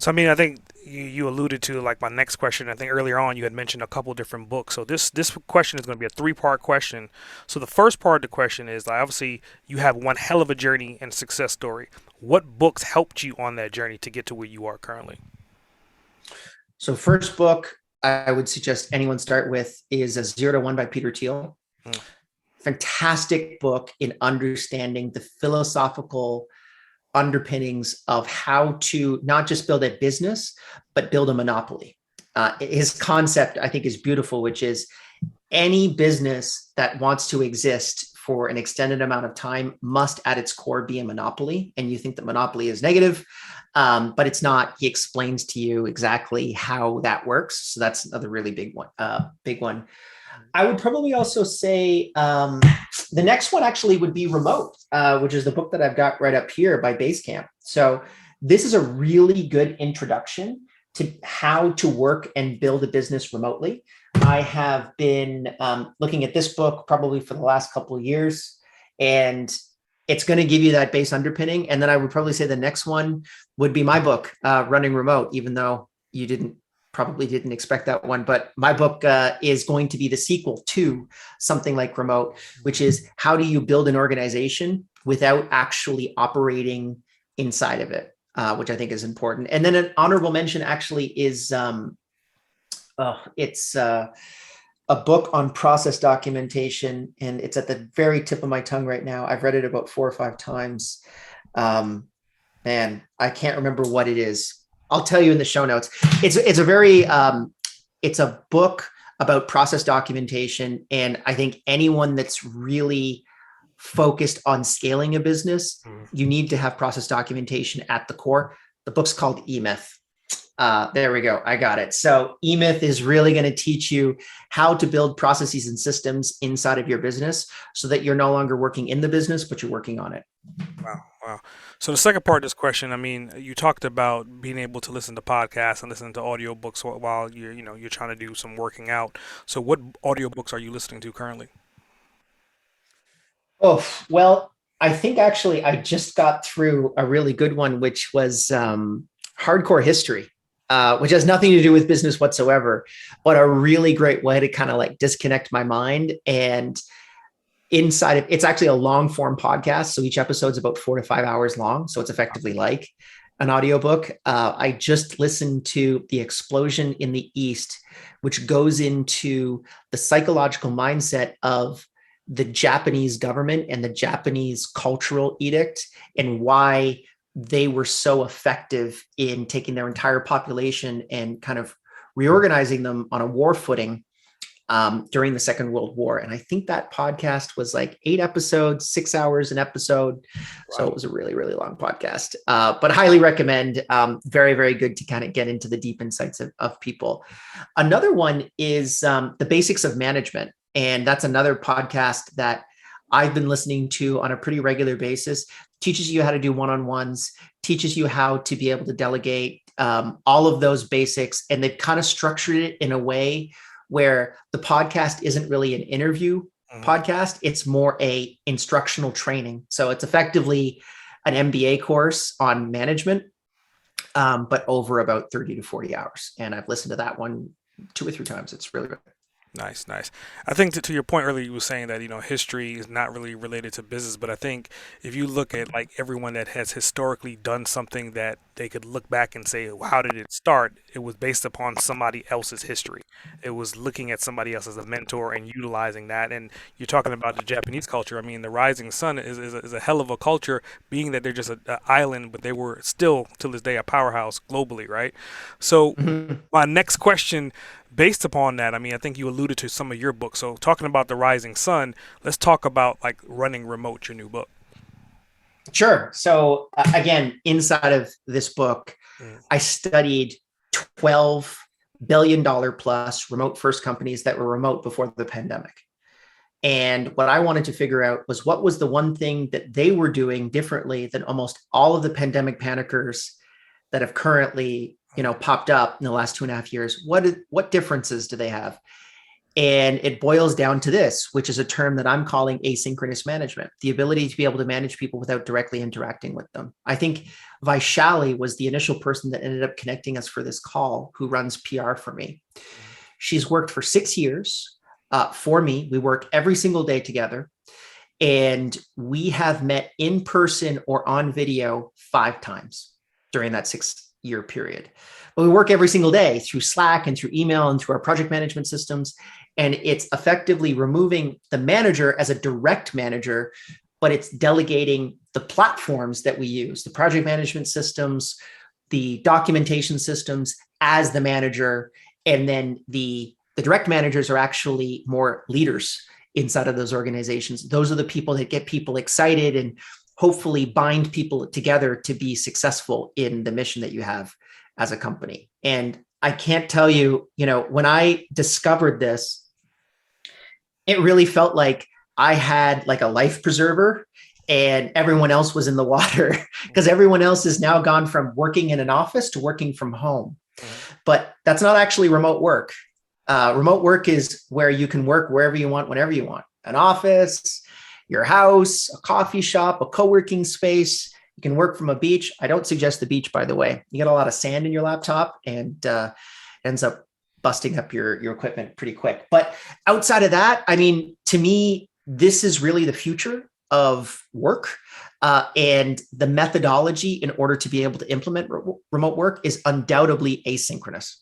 So I mean, I think you alluded to like my next question. I think earlier on you had mentioned a couple different books. So this question is going to be a three-part question. So the first part of the question is like, obviously you have one hell of a journey and success story. What books helped you on that journey to get to where you are currently? So first book I would suggest anyone start with is a 0 to 1 by Peter Thiel. Mm, Fantastic book in understanding the philosophical underpinnings of how to not just build a business, but build a monopoly. His concept, I think, is beautiful, which is any business that wants to exist for an extended amount of time must at its core be a monopoly. And you think that monopoly is negative, but it's not. He explains to you exactly how that works. So that's another really big one. I would probably also say the next one actually would be Remote, which is the book that I've got right up here by Basecamp. So this is a really good introduction to how to work and build a business remotely. I have been looking at this book probably for the last couple of years, and it's going to give you that base underpinning. And then I would probably say the next one would be my book, Running Remote, even though you probably didn't expect that one. But my book is going to be the sequel to something like Remote, which is how do you build an organization without actually operating inside of it, which I think is important. And then an honorable mention actually is it's a book on process documentation, and it's at the very tip of my tongue right now. I've read it about 4 or 5 times. Um, Man, I can't remember what it is. I'll tell you in the show notes. It's a book about process documentation, and I think anyone that's really focused on scaling a business, mm. you need to have process documentation at the core. The book's called eMyth. There we go. I got it. So eMyth is really going to teach you how to build processes and systems inside of your business so that you're no longer working in the business, but you're working on it. Wow, wow. So the second part of this question, I mean, you talked about being able to listen to podcasts and listen to audiobooks while you're trying to do some working out. So what audiobooks are you listening to currently? Oh, well, I think actually I just got through a really good one, which was Hardcore History, which has nothing to do with business whatsoever, but a really great way to kind of like disconnect my mind. And inside of it's actually a long form podcast. So each episode's about 4 to 5 hours long. So it's effectively like an audiobook. I just listened to The Explosion in the East, which goes into the psychological mindset of the Japanese government and the Japanese cultural edict and why they were so effective in taking their entire population and kind of reorganizing them on a war footing during the Second World War. And I think that podcast was like 8 episodes, 6 hours an episode. So Wow. it was a really, really long podcast, but highly recommend. Very, very good to kind of get into the deep insights of people. Another one is The Basics of Management. And that's another podcast that I've been listening to on a pretty regular basis. Teaches you how to do one-on-ones, teaches you how to be able to delegate, all of those basics. And they've kind of structured it in a way where the podcast isn't really an interview Mhm. podcast. It's more a instructional training. So it's effectively an MBA course on management, but over about 30 to 40 hours. And I've listened to that one 2 or 3 times. It's really good. Nice, nice. I think to your point earlier, you were saying that history is not really related to business, but I think if you look at like everyone that has historically done something that they could look back and say, well, how did it start? It was based upon somebody else's history. It was looking at somebody else as a mentor and utilizing that. And you're talking about the Japanese culture. I mean, the Rising Sun is a hell of a culture, being that they're just an island, but they were still to this day a powerhouse globally, right? So Mhm. my next question based upon that, I mean, I think you alluded to some of your books. So, talking about the Rising Sun, let's talk about like Running Remote, your new book. Sure. So again, inside of this book, Mm, I studied $12 billion plus remote first companies that were remote before the pandemic. And what I wanted to figure out was what was the one thing that they were doing differently than almost all of the pandemic panickers that have currently, popped up in the last 2.5 years. What differences do they have? And it boils down to this, which is a term that I'm calling asynchronous management, the ability to be able to manage people without directly interacting with them. I think Vaishali was the initial person that ended up connecting us for this call, who runs PR for me. She's worked for 6 years for me. We work every single day together. And we have met in person or on video 5 times during that 6 year period. But we work every single day through Slack and through email and through our project management systems. And it's effectively removing the manager as a direct manager, but it's delegating the platforms that we use, the project management systems, the documentation systems as the manager. And then the direct managers are actually more leaders inside of those organizations. Those are the people that get people excited and hopefully bind people together to be successful in the mission that you have as a company. And I can't tell you, when I discovered this, it really felt like I had like a life preserver and everyone else was in the water because everyone else has now gone from working in an office to working from home. But that's not actually remote work. Remote work is where you can work wherever you want, whenever you want. An office, your house, a coffee shop, a co-working space. You can work from a beach. I don't suggest the beach, by the way. You get a lot of sand in your laptop and ends up busting up your equipment pretty quick. But outside of that, I mean, to me, this is really the future of work. And the methodology in order to be able to implement remote work is undoubtedly asynchronous.